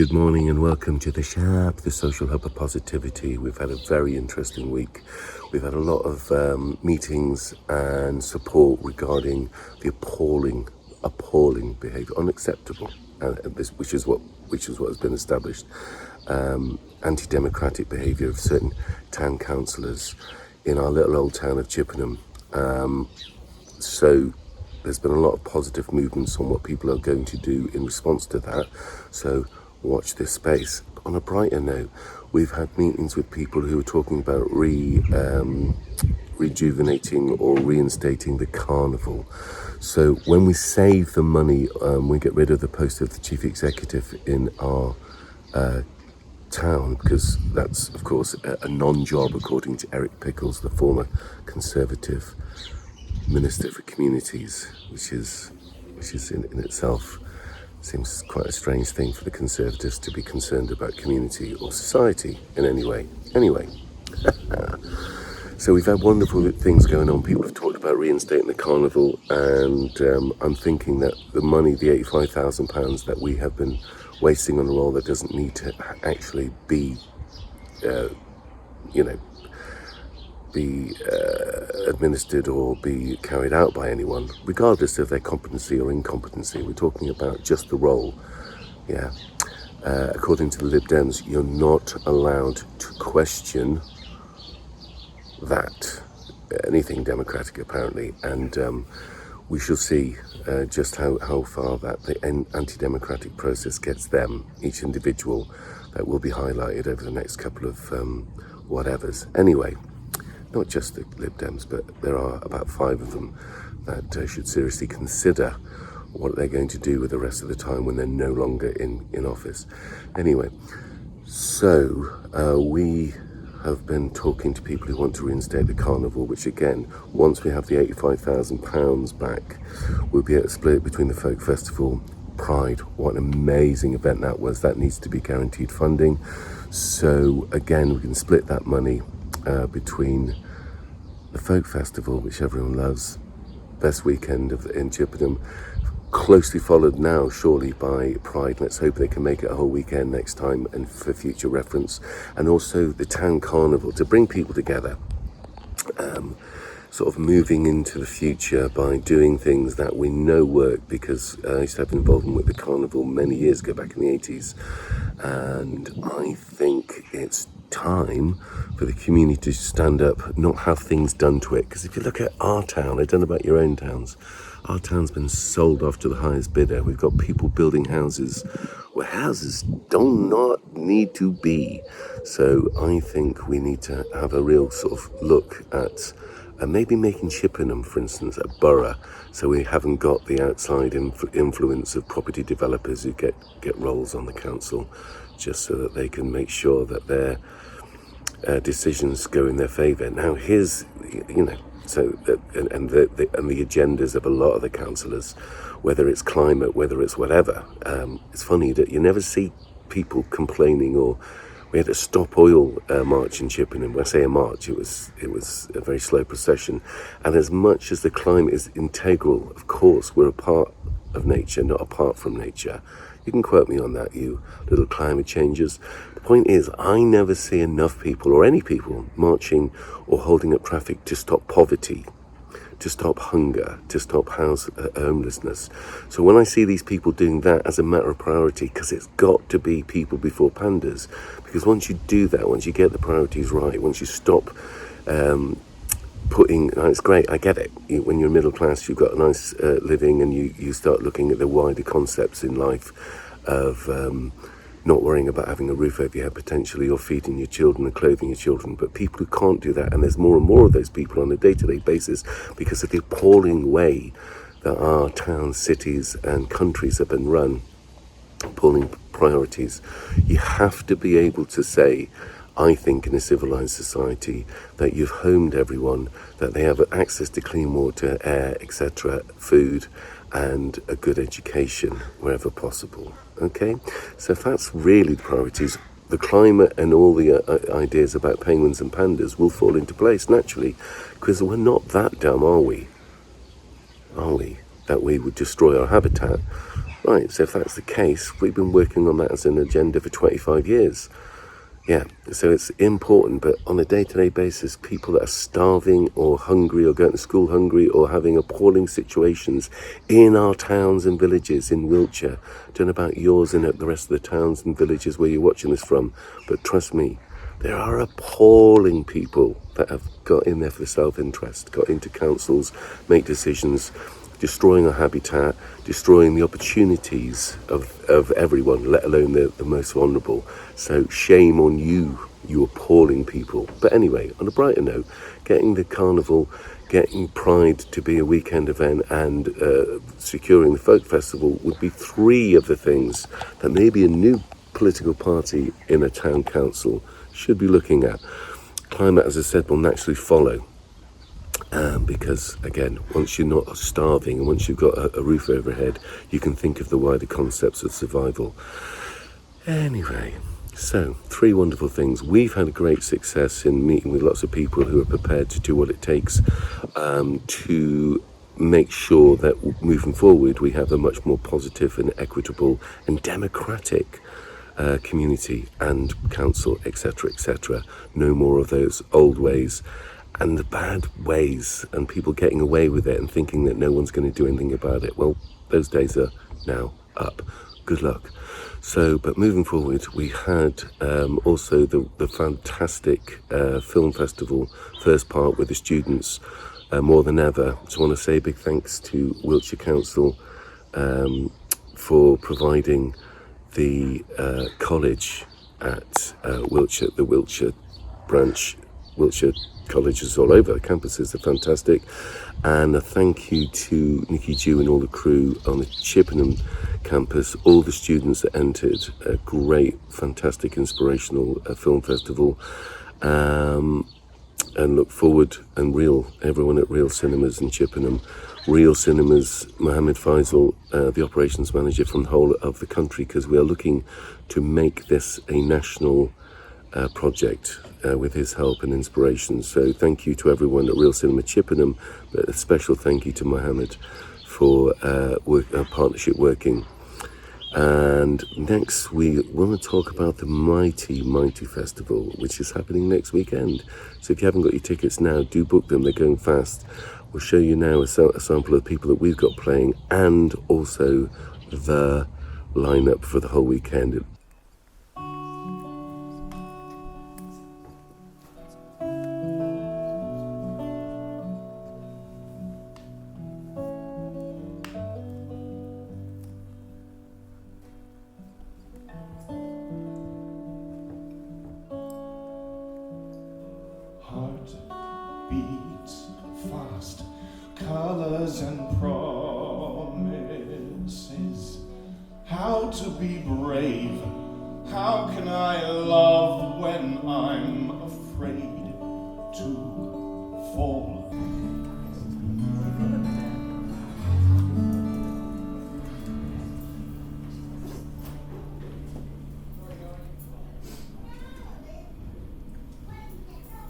Good morning and welcome to the S.H.O.P, the social hub of positivity. We've had a very interesting week. We've had a lot of meetings and support regarding the appalling behaviour, unacceptable, which is what has been established, anti-democratic behaviour of certain town councillors in our little old town of Chippenham. So there's been a lot of positive movements on what people are going to do in response to that. So watch this space. On a brighter note, we've had meetings with people who are talking about rejuvenating or reinstating the carnival. So when we save the money, we get rid of the post of the chief executive in our town, because that's of course a non-job according to Eric Pickles, the former Conservative Minister for Communities, which is in itself seems quite a strange thing for the Conservatives to be concerned about community or society in any way. Anyway, so we've had wonderful things going on. People have talked about reinstating the carnival, and I'm thinking that the money, the £85,000 that we have been wasting on a role that doesn't need to actually be, be administered or be carried out by anyone, regardless of their competency or incompetency. We're talking about just the role. Yeah. According to the Lib Dems, you're not allowed to question that, anything democratic apparently, and we shall see just how far that the anti-democratic process gets them, each individual. That will be highlighted over the next couple of whatevers. Anyway, not just the Lib Dems, but there are about 5 of them that should seriously consider what they're going to do with the rest of the time when they're no longer in office. Anyway, so we have been talking to people who want to reinstate the carnival, which again, once we have the £85,000 back, we'll be able to split it between the Folk Festival, Pride. What an amazing event that was. That needs to be guaranteed funding. So again, we can split that money between the Folk Festival, which everyone loves, best weekend in Chippenham, closely followed now surely by Pride. Let's hope they can make it a whole weekend next time and for future reference, and also the town carnival to bring people together, sort of moving into the future by doing things that we know work, because I used to have involvement with the carnival many years ago, back in the 80s, and I think it's time for the community to stand up, not have things done to it. Because if you look at our town, I don't know about your own towns, our town's been sold off to the highest bidder. We've got people building houses where houses do not need to be. So I think we need to have a real sort of look at maybe making Chippenham, for instance, a borough, so we haven't got the outside influence of property developers who get roles on the council, just so that they can make sure that their decisions go in their favour. Now here's, so and the agendas of a lot of the councillors, whether it's climate, whether it's whatever. It's funny that you never see people complaining. Or we had a Stop Oil march in Chippenham. When I say a march, it was a very slow procession. And as much as the climate is integral, of course, we're a part of nature, not apart from nature. You can quote me on that, you little climate changers. The point is, I never see enough people, or any people, marching or holding up traffic to stop poverty, to stop hunger, to stop homelessness. So when I see these people doing that as a matter of priority, because it's got to be people before pandas, because once you do that, once you get the priorities right, once you stop it's great, I get it. When you're middle class, you've got a nice living, and you start looking at the wider concepts in life of not worrying about having a roof over your head potentially, or feeding your children and clothing your children. But people who can't do that, and there's more and more of those people on a day-to-day basis because of the appalling way that our towns, cities and countries have been run, appalling priorities. You have to be able to say, I think, in a civilized society, that you've homed everyone, that they have access to clean water, air, etc., food, and a good education wherever possible. Okay, so if that's really the priorities, the climate and all the ideas about penguins and pandas will fall into place naturally, because we're not that dumb, are we? That we would destroy our habitat Right, so if that's the case, we've been working on that as an agenda for 25 years. Yeah, so it's important, but on a day-to-day basis, people that are starving or hungry or going to school hungry or having appalling situations in our towns and villages in Wiltshire. Don't know about yours and the rest of the towns and villages where you're watching this from, but trust me, there are appalling people that have got in there for self-interest, got into councils, make decisions, destroying our habitat, destroying the opportunities of everyone, let alone the most vulnerable. So shame on you, you appalling people. But anyway, on a brighter note, getting the carnival, getting Pride to be a weekend event and securing the folk festival would be three of the things that maybe a new political party in a town council should be looking at. Climate, as I said, will naturally follow. Because again, once you're not starving and once you've got a roof overhead, you can think of the wider concepts of survival. Anyway, so three wonderful things. We've had a great success in meeting with lots of people who are prepared to do what it takes to make sure that moving forward we have a much more positive and equitable and democratic community and council, etc., etc. No more of those old ways and the bad ways and people getting away with it and thinking that no one's going to do anything about it. Well, those days are now up. Good luck. So, but moving forward, we had also the fantastic film festival, first part with the students, more than ever. So I want to say a big thanks to Wiltshire Council for providing the college at Wiltshire, the Wiltshire branch, Wiltshire colleges all over, campuses are fantastic. And a thank you to Nikki Dew and all the crew on the Chippenham campus, all the students that entered, a great, fantastic, inspirational film festival. And look forward, and everyone at Reel Cinemas in Chippenham. Reel Cinemas, Mohammed Faisal, the operations manager from the whole of the country, because we are looking to make this a national project with his help and inspiration. So thank you to everyone at Reel Cinema Chippenham, but a special thank you to Mohammed for partnership working. And next we want to talk about the Minety Festival, which is happening next weekend. So if you haven't got your tickets now, do book them, they're going fast. We'll show you now a sample of the people that we've got playing and also the lineup for the whole weekend. Beats fast, colors and promises. How to be brave, how can I love when I'm afraid to fall?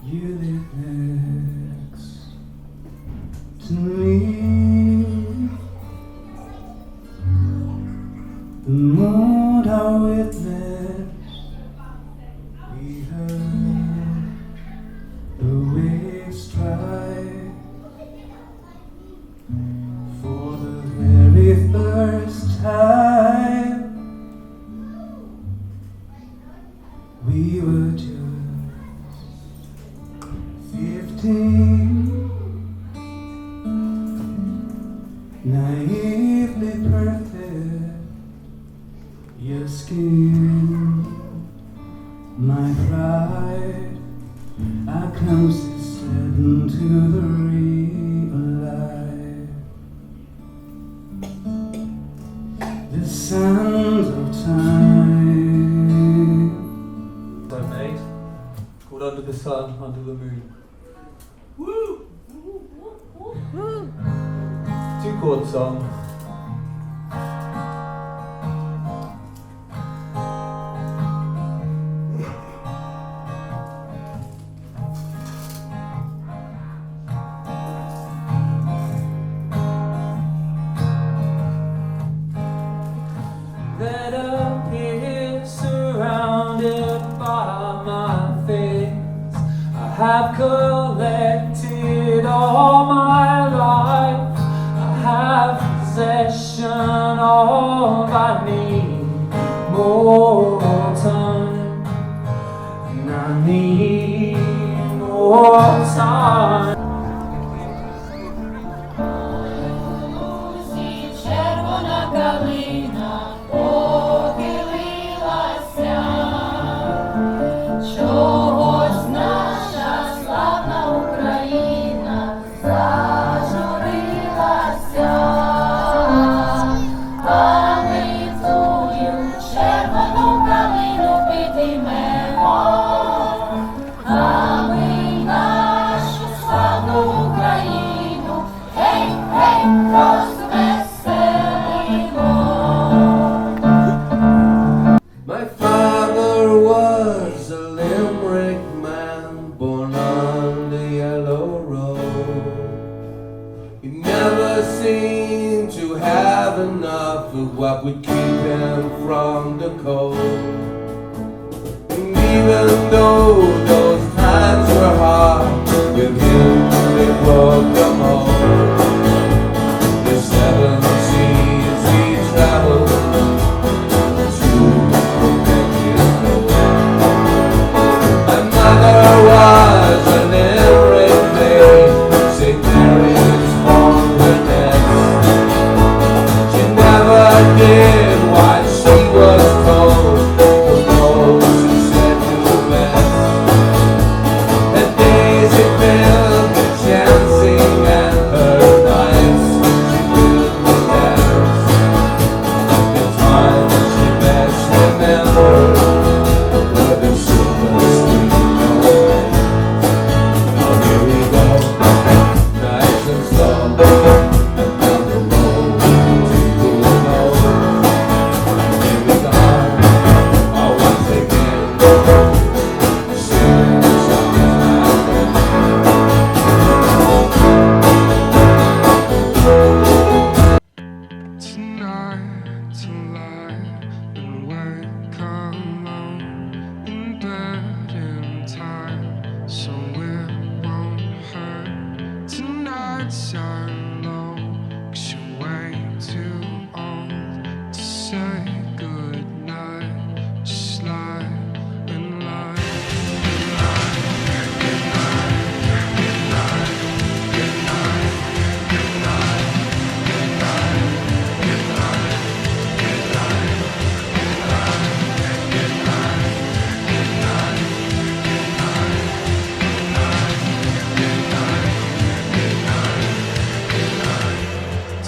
You live next to me. The mood our witness, we heard the waves strike for the very first time. We were just 15, naively perfect. Your skin, my pride, I consistent into the real life. The sands of time. So mate, called Under the Sun, Under the Moon. Woo! Two-chord song. Зажурилася, а ми тую червону калину підіймемо, а ми нашу славну Україну, гей, гей, розвеселимо. My father was a Limerick man, born on the yellow road. He never seemed to have enough of what would keep him from the cold. And even though those times were hard, with him they broke the mold. The 7 seas he traveled to protect his home. My mother was an Emery Gate, St. Mary's on her nest. She never did what she was told, for those who said to best. The days it filled with chancing and her nights she filled with dance. The times she best remembered were the silver street away. Now here we go, nice and slow, and down the road to know. Here we go, once again, singing songs like tonight, alive and wake alone in bed in time, so it won't hurt. Tonight's our low, 'cause you're way too old to say goodnight. Just lie and lie.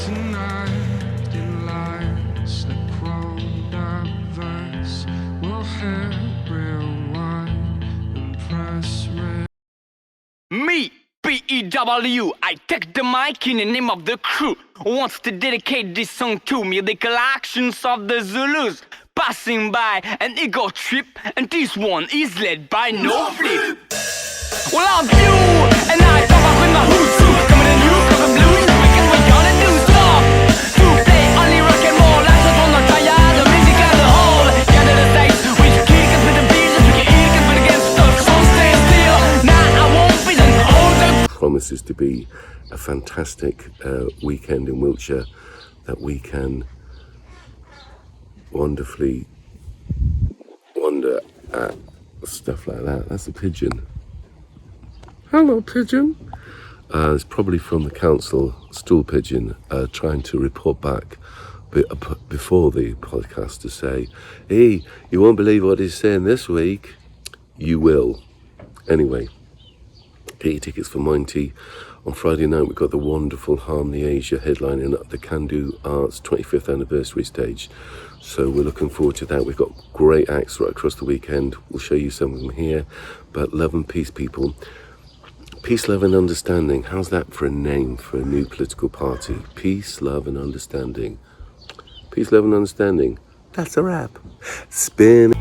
Tonight in lines that rolled up verse, we'll hit rewind and press red. Me, P-E-W, I take the mic in the name of the crew. Wants to dedicate this song to musical actions of the Zulus passing by an ego trip, and this one is led by No Flip. Well, I'm you, and I come up with my who's who, coming in you, cause the blues, the weekend we're gonna do stop. To play only rock and roll, I just wanna try out the music as a whole. Get to the stage, we should kick us with the beats, we can eat us with against us, so stay still. Now I won't be an older. Promises to be a fantastic weekend in Wiltshire that we can wonderfully wonder at stuff like that. That's a pigeon. Hello, pigeon. It's probably from the council, stool pigeon, trying to report back before the podcast to say, hey, you won't believe what he's saying this week. You will. Anyway, get your tickets for Minety. On Friday night, we've got the wonderful Harmony Asia headlining at the Kandu Arts 25th anniversary stage. So we're looking forward to that. We've got great acts right across the weekend. We'll show you some of them here. But love and peace, people. Peace, love and understanding. How's that for a name for a new political party? Peace, love and understanding. Peace, love and understanding. That's a wrap. Spin